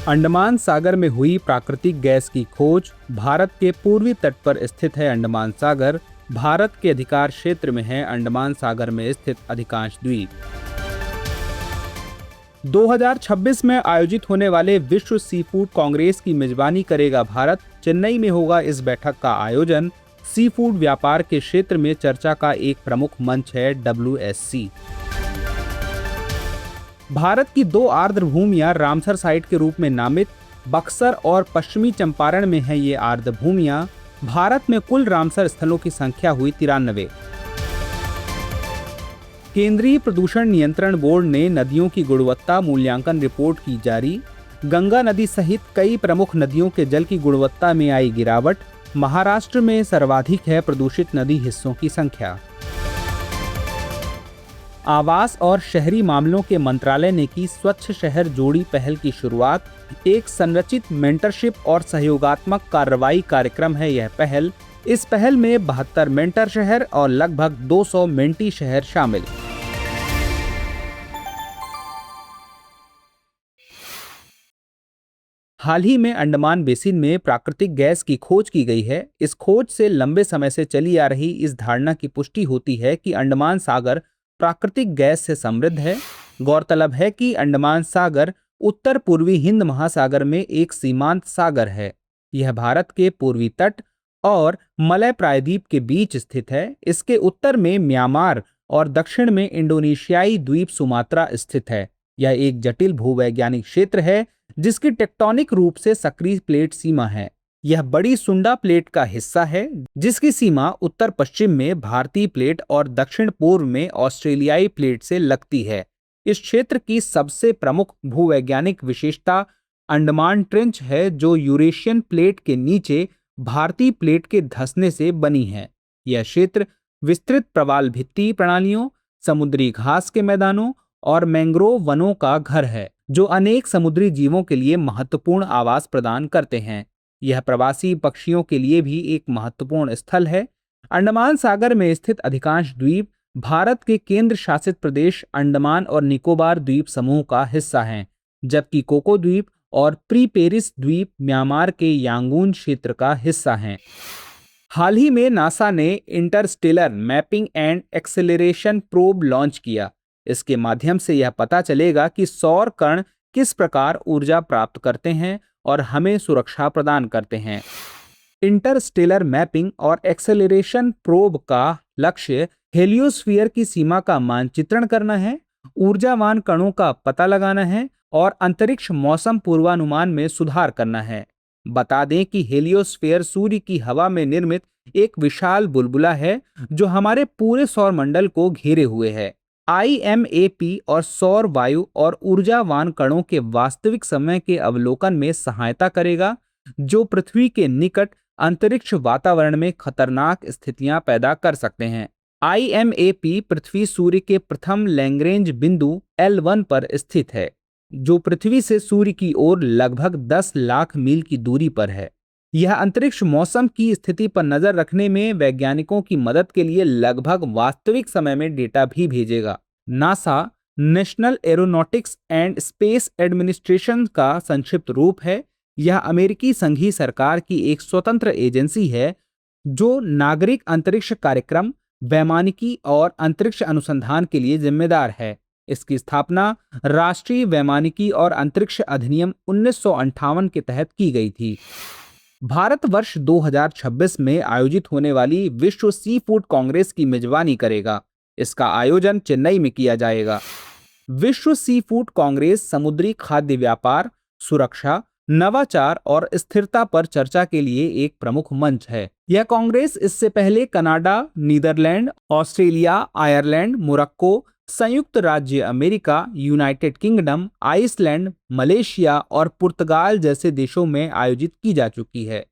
अंडमान सागर में हुई प्राकृतिक गैस की खोज। भारत के पूर्वी तट पर स्थित है अंडमान सागर। भारत के अधिकार क्षेत्र में है अंडमान सागर में स्थित अधिकांश द्वीप। 2026 में आयोजित होने वाले विश्व सी फूड कांग्रेस की मेजबानी करेगा भारत। चेन्नई में होगा इस बैठक का आयोजन। सी फूड व्यापार के क्षेत्र में चर्चा का एक प्रमुख मंच है WSC। भारत की 2 आर्द्र भूमियां रामसर साइट के रूप में नामित। बक्सर और पश्चिमी चंपारण में है ये आर्द्र भूमियां। भारत में कुल रामसर स्थलों की संख्या हुई 93। केंद्रीय प्रदूषण नियंत्रण बोर्ड ने नदियों की गुणवत्ता मूल्यांकन रिपोर्ट की जारी। गंगा नदी सहित कई प्रमुख नदियों के जल की गुणवत्ता में आई गिरावट। महाराष्ट्र में सर्वाधिक है प्रदूषित नदी हिस्सों की संख्या। आवास और शहरी मामलों के मंत्रालय ने की स्वच्छ शहर जोड़ी पहल की शुरुआत। एक संरचित मेंटरशिप और सहयोगात्मक कार्रवाई कार्यक्रम है यह पहल। इस पहल में 72 मेंटर शहर और लगभग 200 मेंटी शहर शामिल। हाल ही में अंडमान बेसिन में प्राकृतिक गैस की खोज की गई है। इस खोज से लंबे समय से चली आ रही इस धारणा की पुष्टि होती है कि अंडमान सागर प्राकृतिक गैस से समृद्ध है। गौरतलब है कि अंडमान सागर उत्तर पूर्वी हिंद महासागर में एक सीमांत सागर है। यह भारत के पूर्वी तट और मलय प्रायद्वीप के बीच स्थित है। इसके उत्तर में म्यांमार और दक्षिण में इंडोनेशियाई द्वीप सुमात्रा स्थित है। यह एक जटिल भूवैज्ञानिक क्षेत्र है जिसकी टेक्टोनिक रूप से सक्रिय प्लेट सीमा है। यह बड़ी सुंडा प्लेट का हिस्सा है जिसकी सीमा उत्तर पश्चिम में भारतीय प्लेट और दक्षिण पूर्व में ऑस्ट्रेलियाई प्लेट से लगती है। इस क्षेत्र की सबसे प्रमुख भूवैज्ञानिक विशेषता अंडमान ट्रेंच है जो यूरेशियन प्लेट के नीचे भारतीय प्लेट के धंसने से बनी है। यह क्षेत्र विस्तृत प्रवाल भित्ति प्रणालियों, समुद्री घास के मैदानों और मैंग्रोव वनों का घर है जो अनेक समुद्री जीवों के लिए महत्वपूर्ण आवास प्रदान करते हैं। यह प्रवासी पक्षियों के लिए भी एक महत्वपूर्ण स्थल है। अंडमान सागर में स्थित अधिकांश द्वीप भारत के केंद्र शासित प्रदेश अंडमान और निकोबार द्वीप समूह का हिस्सा हैं, जबकि कोको द्वीप और प्री पेरिस द्वीप म्यांमार के यांगून क्षेत्र का हिस्सा हैं। हाल ही में नासा ने Interstellar mapping and acceleration probe launch किया। इसके माध्यम से यह पता चलेगा कि सौर कण किस प्रकार ऊर्जा प्राप्त करते हैं और हमें सुरक्षा प्रदान करते हैं। इंटरस्टेलर मैपिंग और एक्सेलरेशन प्रोब का लक्ष्य हेलियोस्फीयर की सीमा का मानचित्रण करना है, ऊर्जावान कणों का पता लगाना है और अंतरिक्ष मौसम पूर्वानुमान में सुधार करना है। बता दें कि हेलियोस्फीयर सूर्य की हवा में निर्मित एक विशाल बुलबुला है जो हमारे पूरे सौर मंडल को घेरे हुए है। IMAP और सौर वायु और ऊर्जावान कणों के वास्तविक समय के अवलोकन में सहायता करेगा जो पृथ्वी के निकट अंतरिक्ष वातावरण में खतरनाक स्थितियां पैदा कर सकते हैं। IMAP पृथ्वी सूर्य के प्रथम लैग्रेंज बिंदु L1 पर स्थित है जो पृथ्वी से सूर्य की ओर लगभग 10 लाख मील की दूरी पर है। यह अंतरिक्ष मौसम की स्थिति पर नजर रखने में वैज्ञानिकों की मदद के लिए लगभग वास्तविक समय में डेटा भी भेजेगा। NASA national aeronautics and space administration का संक्षिप्त रूप है। यह अमेरिकी संघीय सरकार की एक स्वतंत्र एजेंसी है जो नागरिक अंतरिक्ष कार्यक्रम, वैमानिकी और अंतरिक्ष अनुसंधान के लिए जिम्मेदार है। इसकी स्थापना राष्ट्रीय वैमानिकी और अंतरिक्ष अधिनियम 1958 के तहत की गई थी। भारत वर्ष 2026 में आयोजित होने वाली विश्व सी फूड कांग्रेस की मेजबानी करेगा। इसका आयोजन चेन्नई में किया जाएगा। विश्व सी फूड कांग्रेस समुद्री खाद्य व्यापार, सुरक्षा, नवाचार और स्थिरता पर चर्चा के लिए एक प्रमुख मंच है। यह कांग्रेस इससे पहले Canada, Netherlands, Australia, Ireland, Morocco, संयुक्त राज्य America, United Kingdom, Iceland, Malaysia और पुर्तगाल जैसे देशों में आयोजित की जा चुकी है।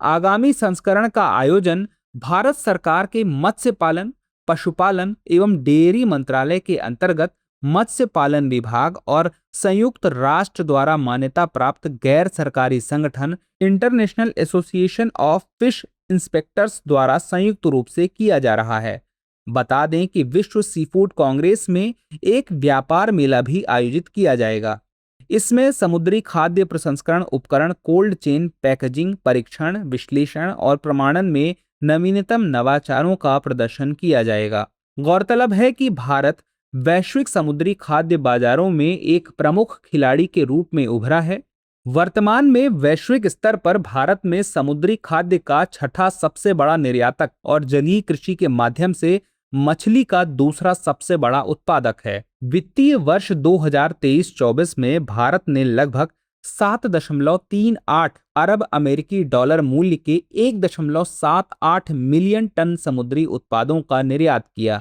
आगामी संस्करण का आयोजन भारत सरकार के मत्स्य पालन, पशुपालन एवं डेयरी मंत्रालय के अंतर्गत मत्स्य पालन विभाग और संयुक्त राष्ट्र द्वारा मान्यता प्राप्त गैर सरकारी संगठन international association of fish inspectors द्वारा संयुक्त रूप से किया जा रहा है। बता दें कि विश्व सी फूड कांग्रेस में एक व्यापार मेला भी आयोजित किया जाएगा। इसमें समुद्री खाद्य प्रसंस्करण उपकरण, कोल्ड चेन पैकेजिंग, परीक्षण, विश्लेषण और प्रमाणन में नवीनतम नवाचारों का प्रदर्शन किया जाएगा। गौरतलब है कि भारत वैश्विक समुद्री खाद्य बाजारों में एक प्रमुख खिलाड़ी के रूप में उभरा है। वर्तमान में वैश्विक स्तर पर भारत में समुद्री खाद्य का छठा सबसे बड़ा निर्यातक और जलीय कृषि के माध्यम से मछली का दूसरा सबसे बड़ा उत्पादक है। वित्तीय वर्ष 2023-24 में भारत ने लगभग 7.38 अरब अमेरिकी डॉलर मूल्य के 1.78 मिलियन टन समुद्री उत्पादों का निर्यात किया।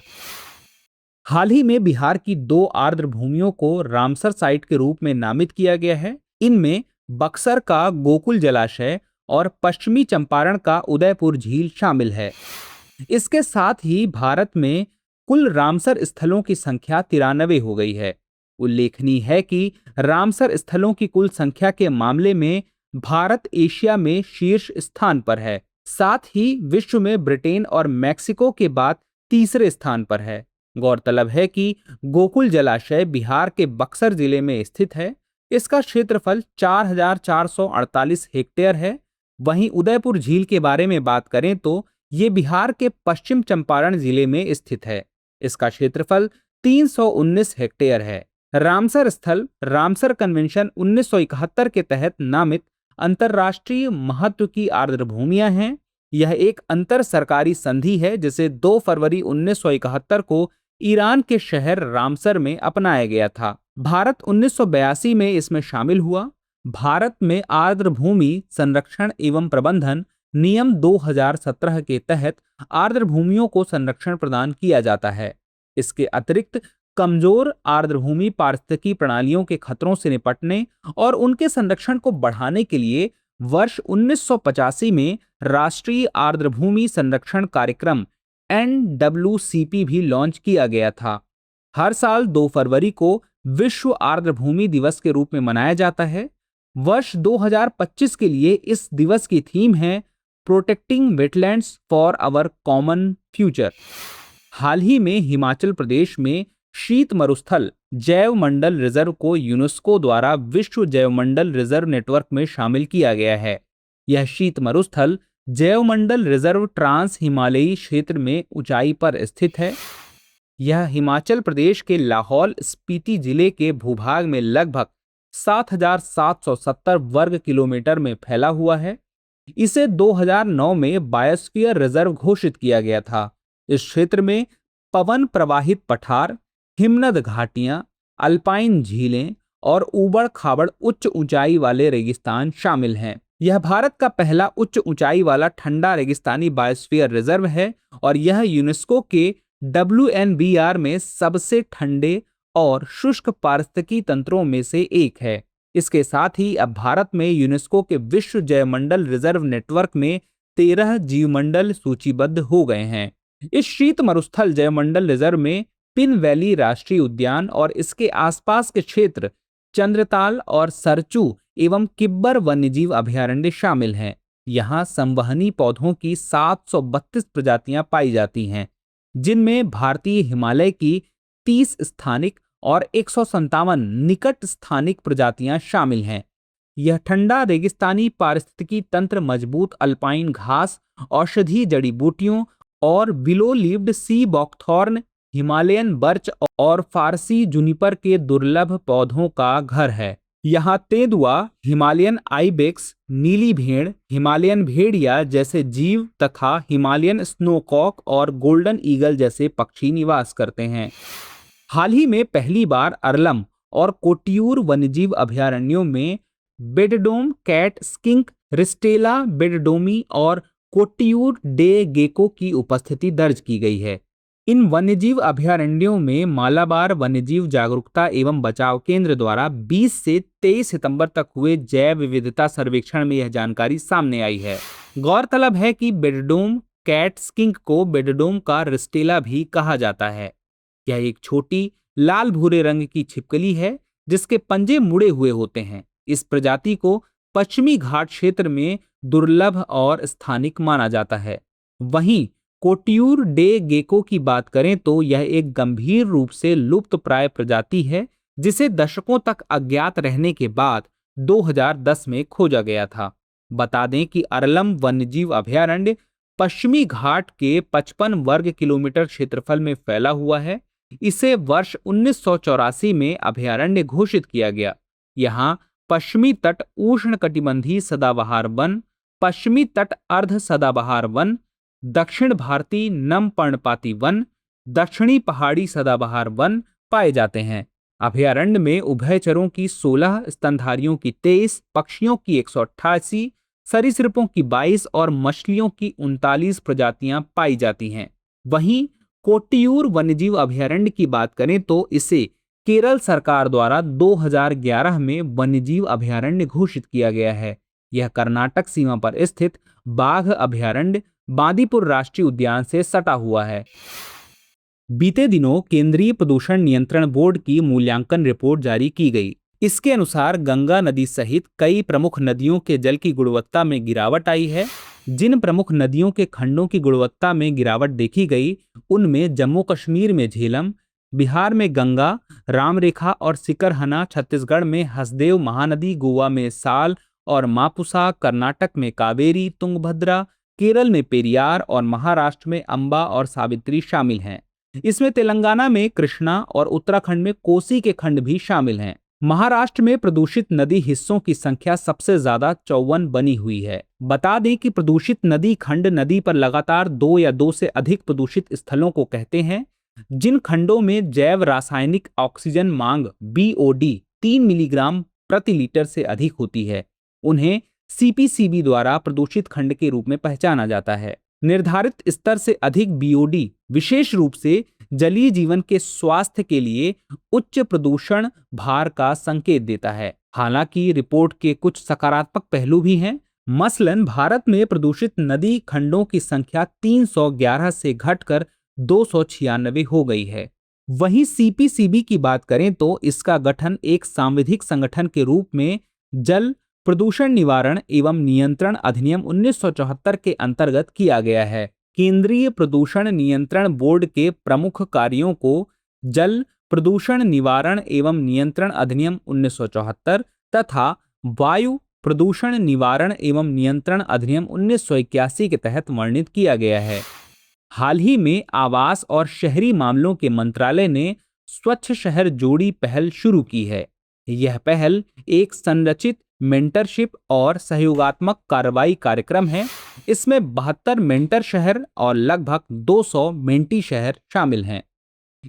हाल ही में बिहार की 2 आर्द्र भूमियों को रामसर साइट के रूप में नामित किया गया है। इनमें बक्सर का गोकुल जलाशय और पश्चिमी चंपारण का उदयपुर झील शामिल है। इसके साथ ही भारत में कुल रामसर स्थलों की संख्या 93 हो गई है। उल्लेखनीय है कि रामसर स्थलों की कुल संख्या के मामले में भारत एशिया में शीर्ष स्थान पर है। साथ ही विश्व में ब्रिटेन और मैक्सिको के बाद तीसरे स्थान पर है। गौरतलब है कि गोकुल जलाशय बिहार के बक्सर जिले में स्थित है। इसका क्षेत्रफल 4,448 हेक्टेयर है। वहीं उदयपुर झील के बारे में बात करें तो ये बिहार के पश्चिम चंपारण जिले में स्थित है। इसका क्षेत्रफल 319 हेक्टेयर है। रामसर स्थल रामसर कन्वेंशन 1971 के तहत नामित अंतर्राष्ट्रीय महत्व की आर्द्र भूमियां हैं। यह एक अंतर सरकारी संधि है जिसे 2 फरवरी 1971 को ईरान के शहर रामसर में अपनाया गया था। भारत 1982 में इसमें शामिल हुआ। भारत में आर्द्र भूमि संरक्षण एवं प्रबंधन नियम 2017 के तहत आर्द्र भूमियों को संरक्षण प्रदान किया जाता है। इसके अतिरिक्त कमजोर आर्द्र भूमि पारिस्थितिकी प्रणालियों के खतरों से निपटने और उनके संरक्षण को बढ़ाने के लिए वर्ष 1985 में राष्ट्रीय आर्द्र भूमि संरक्षण कार्यक्रम NWCP भी लॉन्च किया गया था। हर साल 2 फरवरी को विश्व आर्द्र भूमि दिवस के रूप में मनाया जाता है। वर्ष 2025 के लिए इस दिवस की थीम है protecting wetlands for our common future. हाल ही में हिमाचल प्रदेश में शीत मरुस्थल जैवमंडल रिजर्व को यूनेस्को द्वारा विश्व जैवमंडल रिजर्व नेटवर्क में शामिल किया गया है। यह शीत मरुस्थल जैवमंडल रिजर्व ट्रांस हिमालयी क्षेत्र में ऊंचाई पर स्थित है। यह हिमाचल प्रदेश के लाहौल स्पीति जिले के भूभाग में लगभग 7,770 वर्ग किलोमीटर में फैला हुआ है। इसे 2009 में बायोस्फीयर रिजर्व घोषित किया गया था। इस क्षेत्र में पवन प्रवाहित पठार, हिमनद घाटियां, अल्पाइन झीलें और ऊबड़ खाबड़ उच्च ऊंचाई वाले रेगिस्तान शामिल हैं। यह भारत का पहला उच्च ऊंचाई वाला ठंडा रेगिस्तानी बायोस्फीयर रिजर्व है और यह यूनेस्को के WNBR में सबसे ठंडे और शुष्क पारिस्थितिकी तंत्रों में से एक है। इसके साथ ही अब भारत में यूनेस्को के विश्व जैवमंडल रिजर्व नेटवर्क में 13 जीवमंडल सूचीबद्ध हो गए हैं। इस शीत मरुस्थल जैवमंडल रिजर्व में पिन वैली राष्ट्रीय उद्यान और इसके आसपास के क्षेत्र चंद्रताल और सरचू एवं किब्बर वन्यजीव अभयारण्य शामिल हैं। यहाँ संवहनी पौधों की 732 प्रजातियां पाई जाती हैं, जिनमें भारतीय हिमालय की 30 स्थानिक और 157 निकट स्थानिक प्रजातियां शामिल हैं। यह ठंडा रेगिस्तानी पारिस्थितिकी तंत्र मजबूत अल्पाइन घास, औषधीय जड़ी बूटियों और विलो लीव्ड सी बॉकथॉर्न, हिमालयन बर्च और फारसी जुनिपर के दुर्लभ पौधों का घर है। यहाँ तेंदुआ, हिमालयन आइबेक्स, नीली भेड़, हिमालयन भेड़िया जैसे जीव तथा हिमालयन स्नोकॉक और गोल्डन ईगल जैसे पक्षी निवास करते हैं। हाल ही में पहली बार अरलम और कोटियूर वन्यजीव अभयारण्यों में बेडडोम कैट स्किंक, रिस्टेला बेडडोमी और कोटियूर डे गेको की उपस्थिति दर्ज की गई है। इन वन्यजीव अभयारण्यों में मालाबार वन्यजीव जागरूकता एवं बचाव केंद्र द्वारा 20 से 23 सितंबर तक हुए जैव विविधता सर्वेक्षण में यह जानकारी सामने आई है। गौरतलब है कि बेडडोम कैट स्किंक को बेडडोम का रिस्टेला भी कहा जाता है। यह एक छोटी लाल भूरे रंग की छिपकली है जिसके पंजे मुड़े हुए होते हैं। इस प्रजाति को पश्चिमी घाट क्षेत्र में दुर्लभ और स्थानिक माना जाता है। वहीं कोटियूर डे गेको की बात करें तो यह एक गंभीर रूप से लुप्त प्राय प्रजाति है जिसे दशकों तक अज्ञात रहने के बाद 2010 में खोजा गया था। बता दें कि अरलम वन्यजीव अभयारण्य पश्चिमी घाट के 55 वर्ग किलोमीटर क्षेत्रफल में फैला हुआ है। इसे वर्ष 1984 में अभयारण्य घोषित किया गया। यहाँ पश्चिमी तट उष्णकटिबंधीय सदाबहार वन, पश्चिमी तट अर्ध सदाबहार वन, दक्षिण भारतीय नम पर्णपाती वन, दक्षिणी पहाड़ी सदाबहार वन पाए जाते हैं। अभयारण्य में उभयचरों की 16, स्तनधारियों की 23, पक्षियों की 188, सरीसृपों की 22 और मछलियों की 39 प्रजातियां पाई जाती हैं। वहीं कोट्टियूर वन्यजीव अभयारण्य की बात करें तो इसे केरल सरकार द्वारा 2011 में वन्यजीव अभयारण्य घोषित किया गया है। यह कर्नाटक सीमा पर स्थित बाघ अभयारण्य बांदीपुर राष्ट्रीय उद्यान से सटा हुआ है। बीते दिनों केंद्रीय प्रदूषण नियंत्रण बोर्ड की मूल्यांकन रिपोर्ट जारी की गई। इसके अनुसार गंगा नदी सहित कई प्रमुख नदियों के जल की गुणवत्ता में गिरावट आई है। जिन प्रमुख नदियों के खंडों की गुणवत्ता में गिरावट देखी गई उनमें जम्मू कश्मीर में झेलम, बिहार में गंगा, रामरेखा और सिकरहना, छत्तीसगढ़ में हसदेव महानदी, गोवा में साल और मापुसा, कर्नाटक में कावेरी, तुंगभद्रा, केरल में पेरियार और महाराष्ट्र में अंबा और सावित्री शामिल हैं। इसमें तेलंगाना में कृष्णा और उत्तराखंड में कोसी के खंड भी शामिल हैं। महाराष्ट्र में प्रदूषित नदी हिस्सों की संख्या सबसे ज्यादा 54 बनी हुई है। बता दें कि प्रदूषित नदी खंड नदी पर लगातार 2 या 2 से अधिक प्रदूषित स्थलों को कहते हैं। जिन खंडों में जैव रासायनिक ऑक्सीजन मांग BOD 3 मिलीग्राम प्रति लीटर से अधिक होती है उन्हें CPCB द्वारा प्रदूषित खंड के रूप में पहचाना जाता है। निर्धारित स्तर से अधिक BOD विशेष रूप से जलीय जीवन के स्वास्थ्य के लिए उच्च प्रदूषण भार का संकेत देता है। हालांकि रिपोर्ट के कुछ सकारात्मक पहलू भी हैं। मसलन भारत में प्रदूषित नदी खंडों की संख्या 311 से घटकर 296 हो गई है। वहीं CPCB की बात करें तो इसका गठन एक सांविधिक संगठन के रूप में जल प्रदूषण निवारण एवं नियंत्रण अधिनियम 1974 के अंतर्गत किया गया है। केंद्रीय प्रदूषण नियंत्रण बोर्ड के प्रमुख कार्यों को जल प्रदूषण निवारण एवं नियंत्रण अधिनियम 1974 तथा वायु प्रदूषण निवारण एवं नियंत्रण अधिनियम 1981 के तहत वर्णित किया गया है। हाल ही में आवास और शहरी मामलों के मंत्रालय ने स्वच्छ शहर जोड़ी पहल शुरू की है। यह पहल एक संरचित मेंटरशिप और सहयोगात्मक कार्रवाई कार्यक्रम है। इसमें 72 मेंटर शहर और लगभग 200 मेंटी शहर शामिल हैं।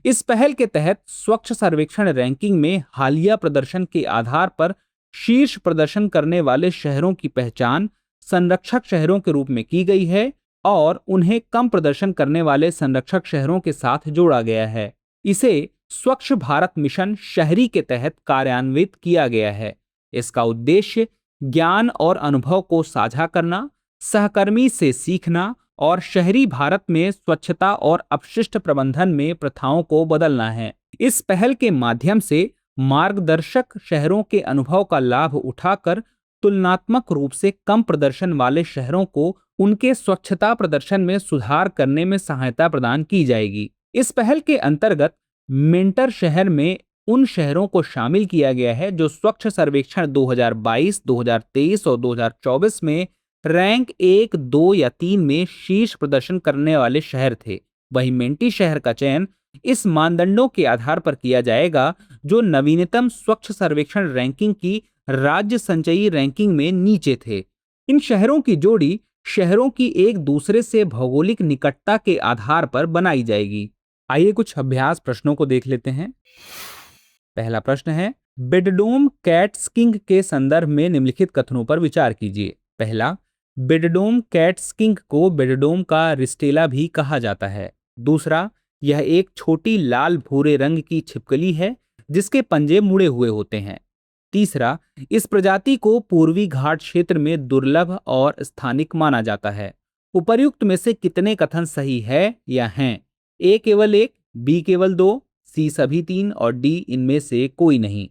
इस पहल के तहत स्वच्छ सर्वेक्षण रैंकिंग में हालिया प्रदर्शन के आधार पर शीर्ष प्रदर्शन करने वाले शहरों की पहचान संरक्षक शहरों के रूप में की गई है और उन्हें कम प्रदर्शन करने वाले संरक्षक शहरों के साथ जोड़ा गया है। इसे स्वच्छ भारत मिशन शहरी के तहत कार्यान्वित किया गया है। इसका उद्देश्य ज्ञान और अनुभव को साझा करना, सहकर्मी से सीखना और शहरी भारत में स्वच्छता और अपशिष्ट प्रबंधन में प्रथाओं को बदलना है। इस पहल के माध्यम से मार्गदर्शक शहरों के अनुभव का लाभ उठाकर तुलनात्मक रूप से कम प्रदर्शन वाले शहरों को उनके स्वच्छता प्रदर्शन में सुधार करने में सहायता प्रदान की जाएगी। इस पहल के अंतर्गत मेंटर शहर में उन शहरों को शामिल किया गया है जो स्वच्छ सर्वेक्षण 2022, 2023 और 2024 में रैंक 1, 2 या 3 में शीर्ष प्रदर्शन करने वाले शहर थे। वहीं मेंटी शहर का चयन इस मानदंडों के आधार पर किया जाएगा जो नवीनतम स्वच्छ सर्वेक्षण रैंकिंग की राज्य संचयी रैंकिंग में नीचे थे। इन शहरों की जोड़ी शहरों की एक दूसरे से भौगोलिक निकटता के आधार पर बनाई जाएगी। आइए कुछ अभ्यास प्रश्नों को देख लेते हैं। पहला प्रश्न है, बेडडोम कैट स्किंक के संदर्भ में निम्नलिखित कथनों पर विचार कीजिए। पहला, बेडडोम कैट स्किंक को बेडडोम का रिस्टेला भी कहा जाता है। दूसरा, यह एक छोटी लाल भूरे रंग की छिपकली है जिसके पंजे मुड़े हुए होते हैं। तीसरा, इस प्रजाति को पूर्वी घाट क्षेत्र में दुर्लभ और स्थानिक माना जाता है। उपर्युक्त में से कितने कथन सही है या हैं? ए केवल 1, बी केवल 2, सी सभी 3 और डी इनमें से कोई नहीं।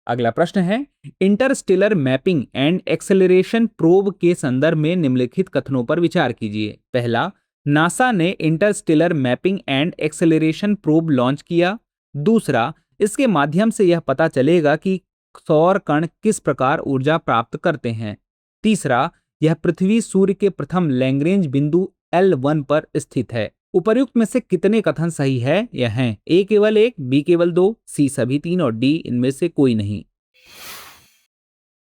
अगला प्रश्न है, Interstellar mapping and acceleration probe के संदर्भ में निम्नलिखित कथनों पर विचार कीजिए। पहला, नासा ने Interstellar mapping and acceleration probe launch किया। दूसरा, इसके माध्यम से यह पता चलेगा कि सौर कण किस प्रकार ऊर्जा प्राप्त करते हैं। तीसरा, यह पृथ्वी सूर्य के प्रथम लैग्रेंज बिंदु L1 पर स्थित है। उपर्युक्त में से कितने कथन सही है? यह हैं ए केवल एक, बी केवल दो, सी सभी तीन और डी इनमें से कोई नहीं।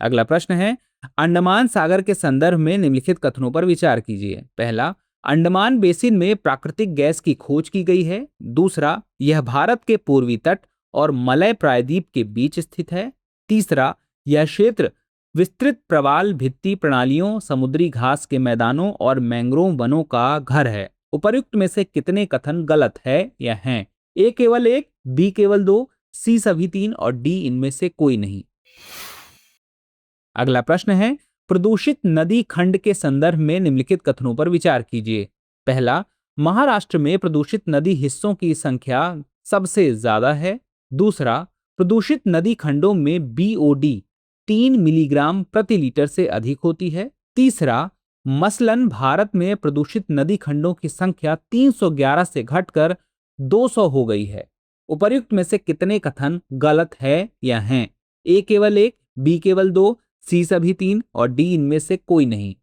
अगला प्रश्न है, अंडमान सागर के संदर्भ में निम्नलिखित कथनों पर विचार कीजिए। पहला, अंडमान बेसिन में प्राकृतिक गैस की खोज की गई है। दूसरा, यह भारत के पूर्वी तट और मलय प्रायद्वीप के बीच स्थित है। तीसरा, यह क्षेत्र विस्तृत प्रवाल भित्ति प्रणालियों, समुद्री घास के मैदानों और मैंग्रोव वनों का घर है। उपर्युक्त में से कितने कथन गलत है? यह हैं ए केवल एक, बी केवल दो, सी सभी तीन और डी इनमें से कोई नहीं। अगला प्रश्न है, प्रदूषित नदी खंड के संदर्भ में निम्नलिखित कथनों पर विचार कीजिए। पहला, महाराष्ट्र में प्रदूषित नदी हिस्सों की संख्या सबसे ज्यादा है। दूसरा, प्रदूषित नदी खंडों में बीओडी 3 मिलीग्राम प्रति लीटर से अधिक होती है। तीसरा, मसलन भारत में प्रदूषित नदी खंडों की संख्या 311 से घटकर 200 हो गई है। उपर्युक्त में से कितने कथन गलत है या हैं ए केवल एक, बी केवल दो, सी सभी तीन और डी इनमें से कोई नहीं।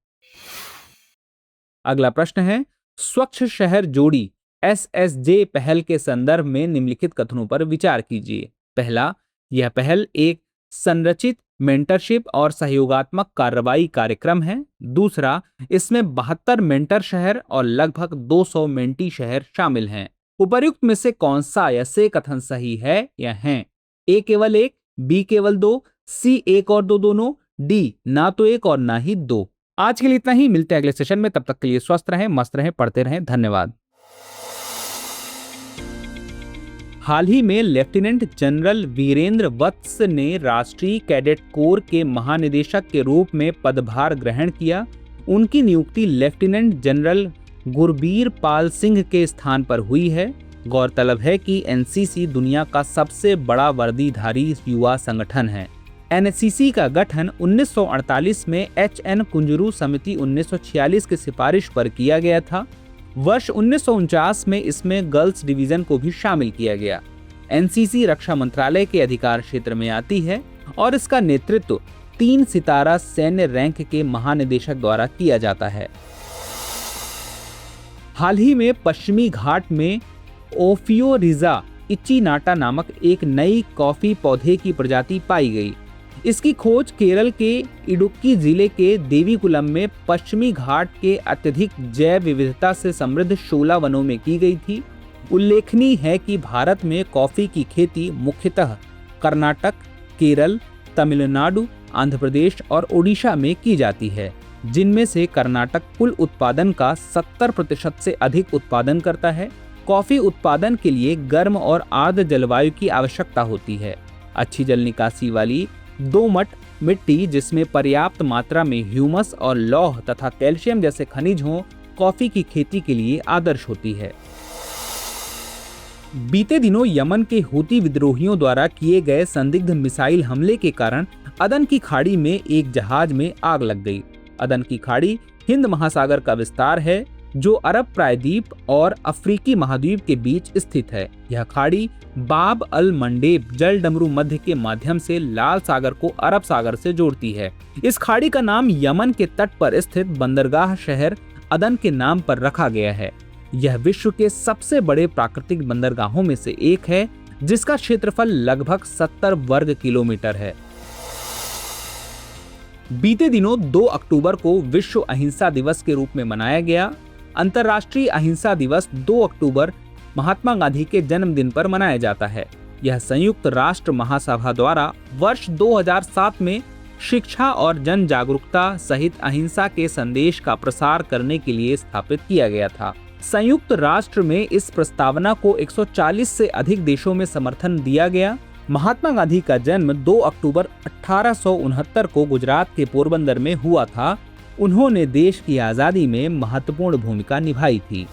अगला प्रश्न है, स्वच्छ शहर जोड़ी SSJ पहल के संदर्भ में निम्नलिखित कथनों पर विचार कीजिए। पहला, यह पहल एक संरचित मेंटरशिप और सहयोगात्मक कार्रवाई कार्यक्रम है। दूसरा, इसमें 72 मेंटर शहर और लगभग 200 मेंटी शहर शामिल हैं। उपर्युक्त में से कौन सा या से कथन सही है या हैं ए केवल एक, बी केवल दो, सी एक और दो दोनों, डी ना तो एक और ना ही दो। आज के लिए इतना ही, मिलते हैं अगले सेशन में। तब तक के लिए स्वस्थ रहें, मस्त रहें, पढ़ते रहें। धन्यवाद। हाल ही में लेफ्टिनेंट जनरल वीरेंद्र वत्स ने राष्ट्रीय कैडेट कोर के महानिदेशक के रूप में पदभार ग्रहण किया। उनकी नियुक्ति लेफ्टिनेंट जनरल गुरबीर पाल सिंह के स्थान पर हुई है। गौरतलब है कि एनसीसी दुनिया का सबसे बड़ा वर्दीधारी युवा संगठन है। एनसीसी का गठन 1948 में HN कुंजरू समिति 1946 की सिफारिश पर किया गया था। वर्ष 1949 में इसमें गर्ल्स डिवीजन को भी शामिल किया गया। एनसीसी रक्षा मंत्रालय के अधिकार क्षेत्र में आती है और इसका नेतृत्व 3 सितारा सैन्य रैंक के महानिदेशक द्वारा किया जाता है। हाल ही में पश्चिमी घाट में ओफियोरिजा इचिनाटा नामक एक नई कॉफी पौधे की प्रजाति पाई गई। इसकी खोज केरल के इडुक्की जिले के देवीकुलम में पश्चिमी घाट के अत्यधिक जैव विविधता से समृद्ध शोला वनों में की गई थी। उल्लेखनीय है कि भारत में कॉफी की खेती मुख्यतः कर्नाटक, केरल, तमिलनाडु, आंध्र प्रदेश और ओडिशा में की जाती है, जिनमें से कर्नाटक कुल उत्पादन का 70% से अधिक उत्पादन करता है। कॉफी उत्पादन के लिए गर्म और आर्द्र जलवायु की आवश्यकता होती है। अच्छी जल निकासी वाली दोमट मिट्टी, जिसमें पर्याप्त मात्रा में ह्यूमस और लौह तथा कैल्शियम जैसे खनिज हों, कॉफी की खेती के लिए आदर्श होती है। बीते दिनों यमन के हूती विद्रोहियों द्वारा किए गए संदिग्ध मिसाइल हमले के कारण अदन की खाड़ी में एक जहाज में आग लग गई। अदन की खाड़ी हिंद महासागर का विस्तार है, जो अरब प्रायद्वीप और अफ्रीकी महाद्वीप के बीच स्थित है। यह खाड़ी बाब अल मंडेब जल डमरू मध्य के माध्यम से लाल सागर को अरब सागर से जोड़ती है। इस खाड़ी का नाम यमन के तट पर स्थित बंदरगाह शहर अदन के नाम पर रखा गया है। यह विश्व के सबसे बड़े प्राकृतिक बंदरगाहों में से एक है, जिसका क्षेत्रफल लगभग 70 वर्ग किलोमीटर है। बीते दिनों 2 अक्टूबर को विश्व अहिंसा दिवस के रूप में मनाया गया। अंतर्राष्ट्रीय अहिंसा दिवस 2 अक्टूबर महात्मा गांधी के जन्मदिन पर मनाया जाता है। यह संयुक्त राष्ट्र महासभा द्वारा वर्ष 2007 में शिक्षा और जन जागरूकता सहित अहिंसा के संदेश का प्रसार करने के लिए स्थापित किया गया था। संयुक्त राष्ट्र में इस प्रस्तावना को 140 से अधिक देशों में समर्थन दिया गया। महात्मा गांधी का जन्म 2 अक्टूबर 1869 को गुजरात के पोरबंदर में हुआ था। उन्होंने देश की आजादी में महत्वपूर्ण भूमिका निभाई थी।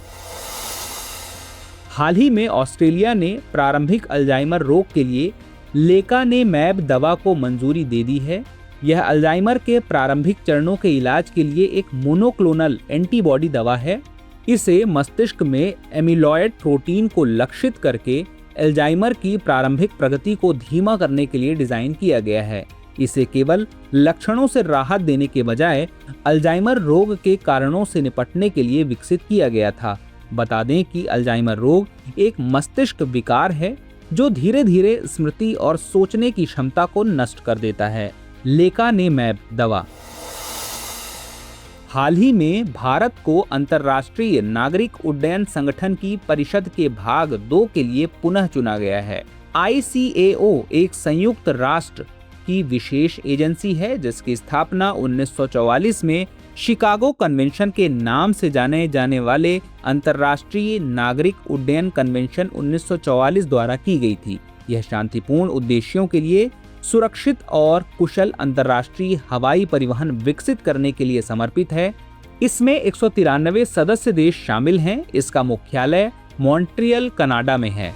हाल ही में ऑस्ट्रेलिया ने प्रारंभिक अल्जाइमर रोग के लिए लेकानेमैब दवा को मंजूरी दे दी है। यह अल्जाइमर के प्रारंभिक चरणों के इलाज के लिए एक मोनोक्लोनल एंटीबॉडी दवा है। इसे मस्तिष्क में एमिलॉयड प्रोटीन को लक्षित करके अल्जाइमर की प्रारंभिक प्रगति को धीमा करने के लिए डिजाइन किया गया है। इसे केवल लक्षणों से राहत देने के बजाय अल्जाइमर रोग के कारणों से निपटने के लिए विकसित किया गया था। बता दें कि अल्जाइमर रोग एक मस्तिष्क विकार है जो धीरे धीरे स्मृति और सोचने की क्षमता को नष्ट कर देता है। लेकानेमैब दवा। हाल ही में भारत को अंतर्राष्ट्रीय नागरिक उड्डयन संगठन की परिषद के भाग 2 के लिए पुनः चुना गया है। ICAO एक संयुक्त राष्ट्र की विशेष एजेंसी है जिसकी स्थापना 1944 में शिकागो कन्वेंशन के नाम से जाने जाने वाले अंतर्राष्ट्रीय नागरिक उड्डयन कन्वेंशन 1944 द्वारा की गई थी। यह शांतिपूर्ण उद्देश्यों के लिए सुरक्षित और कुशल अंतर्राष्ट्रीय हवाई परिवहन विकसित करने के लिए समर्पित है। इसमें 193 सदस्य देश शामिल हैं। इसका मुख्यालय मॉन्ट्रियल कनाडा में है।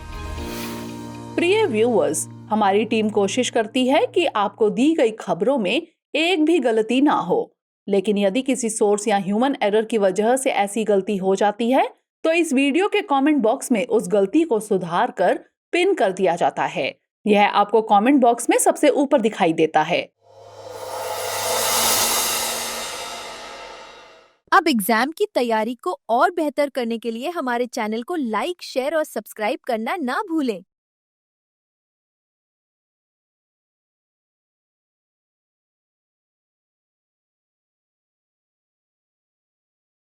प्रिय व्यूअर्स, हमारी टीम कोशिश करती है कि आपको दी गई खबरों में एक भी गलती ना हो, लेकिन यदि किसी सोर्स या ह्यूमन एरर की वजह से ऐसी गलती हो जाती है तो इस वीडियो के कमेंट बॉक्स में उस गलती को सुधार कर पिन कर दिया जाता है। यह आपको कमेंट बॉक्स में सबसे ऊपर दिखाई देता है। अब एग्जाम की तैयारी को और बेहतर करने के लिए हमारे चैनल को लाइक, शेयर और सब्सक्राइब करना ना भूलें।